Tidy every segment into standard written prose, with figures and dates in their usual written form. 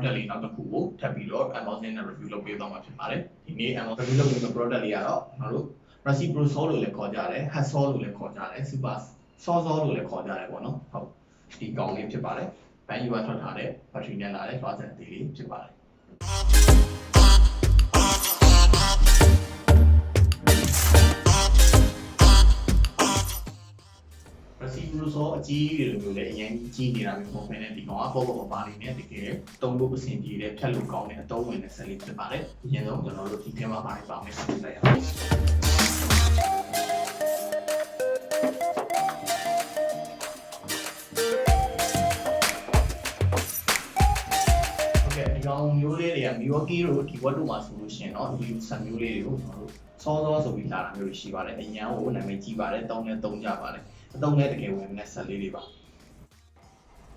product လေးနောက်တစ်ခုကိုထပ်ပြီးတော့ unboxing နဲ့ review လုပ်ပေးသွားမှာဖြစ်ပါတယ်ဒီနေ့ unboxing review လုပ်ပေးမယ့် product လေးကတော့ကျွန်တော်တို့ Reciprosaw လို့လည်းခေါ်ကြတယ် Hacksaw လို့လည်းခေါ်ကြတယ် Supersaw လို့လည်းခေါ်ကြတယ်ပေါ့နော်ဟုတ်ဒီကောင်လေးဖြစ်ပါတယ် Benyu ကထွက်ထားတဲ့ battery နဲ့လာတဲ့ version အသေးလေးဖြစ်ပါတယ် Reciprosaw အကြီးတွေလိုမျိုးလည်းအရင်ကြီးနေတာမျိုးမဟုတ်ဘဲနဲ့ဒီကောင်ကပေါ့ပေါ့ပါလေးနဲ့တကယ်တုံးလို့အဆင်ပြေတဲ့ဖြတ်လို့ကောင်းတဲ့အသုံးဝင်တဲ့ဆက်လေးဖြစ်ပါတယ်အရင်ဆုံးကျွန်တော်တို့ဒီထဲမှာပါမယ်ဆက်လိုက်ရအောင်ဒီကောင်မျိုးလေးတွေက Milwaukee တို့ဒီ Watt တို့မှာဆိုလို့ရှိရင်เนาะဒီဆက်မျိုးလေးတွေကိုကျွန်တော်တို့စောစောဆိုပြီးလာတာမျိုးရှိပါတယ်အရင်ကနာမည်ကြီးပါတယ်တုံးနဲ့တုံးကြပါတယ်အတုံးနဲ့တကယ်ဝင်တဲ့ဆက်လေးတွေပါ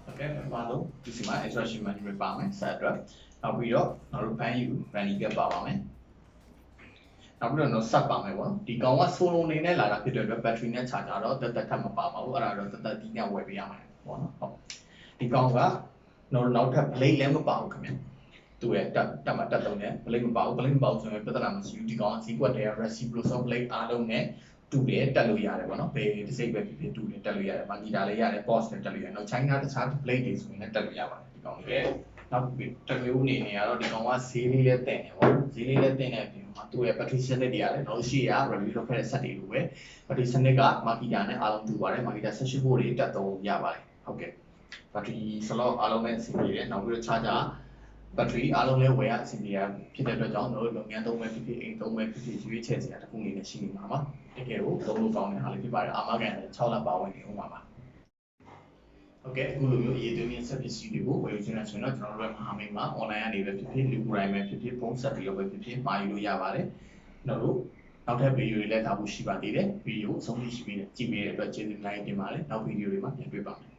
โอเคပါတော့ဒီစီမှာ instruction manual ပါမယ်ဆက်အတွက်နောက်ပြီးတော့ကျွန်တော်တို့ Benyu running cap ပါပါမယ်နောက်ပြီးတော့ဆက်ပါမယ်ပေါ့နော်ဒီကောင်က solo အနေနဲ့လာတာဖြစ်တဲ့အတွက် battery နဲ့ charger တော့တက်ထပ်မပါပါဘူးအဲ့ဒါတော့တက်တီးနဲ့ဝယ်ပေးရမှာပေါ့နော်ဟုတ်ဒီကောင်ကနောက်ထပ် blade လည်းမပါဘူးခင်ဗျသူရဲ့တက်မှာတက်တော့တယ် blade မပါဘူး blade မပါဘူးဆိုရင်ပြဿနာမရှိဘူးဒီကောင်ကဈေးကွက်တွေက Reciprosaw blade အားလုံးနဲ့တူတယ်တက်လို့ရတယ်ပေါ့နော်ဘယ်တစ်စိတ်ပဲဖြစ်ဖြစ်တူတယ်တက်လို့ရတယ်မာဂီတာလည်းရတယ် post နဲ့တက်လို့ရတယ်နောက် China တခြား blade တွေဆိုရင်လည်းတက်လို့ရပါတယ်ဒီကောင်လေးနောက်တစ်မျိုးအနေနဲ့ကတော့ဒီကောင်ကဈေးလေးလည်းတင်တယ်ပေါ့ဈေးလေးလည်းတင်တဲ့အပြင်မှာသူ့ရဲ့ battery စနစ်တွေရတယ်နောက်ရှိရ review လုပ်ခဲ့တဲ့ set တွေလိုပဲ battery စနစ်ကမာဂီတာနဲ့အားလုံးတူပါတယ်မာဂီတာ 18 volt တွေတက်တော့ရပါတယ်ဟုတ်ကဲ့ battery slot အားလုံးနဲ့အဆင်ပြေတယ်နောက်ပြီးတော့ charger battery အားလုံးလည်းဝယ်ရအဆင်ပြေရဖြစ်တဲ့အတွက်ကြောင့်တို့လုပ်ငန်းသုံးမဲ့ဖြစ်ဖြစ်အိမ်သုံးမဲ့ဖြစ်ဖြစ်ရွေးချယ်စရာတစ်ခုအနေနဲ့ရှိနေမှာပါတကယ်ကိုသုံးလို့ကောင်းတဲ့အားလေးဖြစ်ပါတယ်အာမခံလည်း6လပါဝင်နေဦးမှာပါဟုတ်ကဲ့အခုလိုမျိုးအရေးသွင်းတဲ့ဆက်ပစ္စည်းတွေကိုဝယ်ယူခြင်းနဲ့ဆိုရင်တော့ကျွန်တော်တို့ရဲ့မဟာမိတ်မှာ online ကနေပဲဖြစ်ဖြစ်လူကိုယ်တိုင်ပဲဖြစ်ဖြစ်ဖုန်းဆက်ပြီးတော့ပဲဖြစ်ဖြစ်မှာယူလို့ရပါတယ်တို့နောက်ထပ်ဗီဒီယိုတွေလည်းလာဖို့ရှိပါသေးတယ်ဗီဒီယိုအဆုံးထိကြည့်ပေးတဲ့အတွက်ကျေးဇူးများတင်ပါတယ်နောက်ဗီဒီယိုတွေမှာပြန်တွေ့ပါမယ်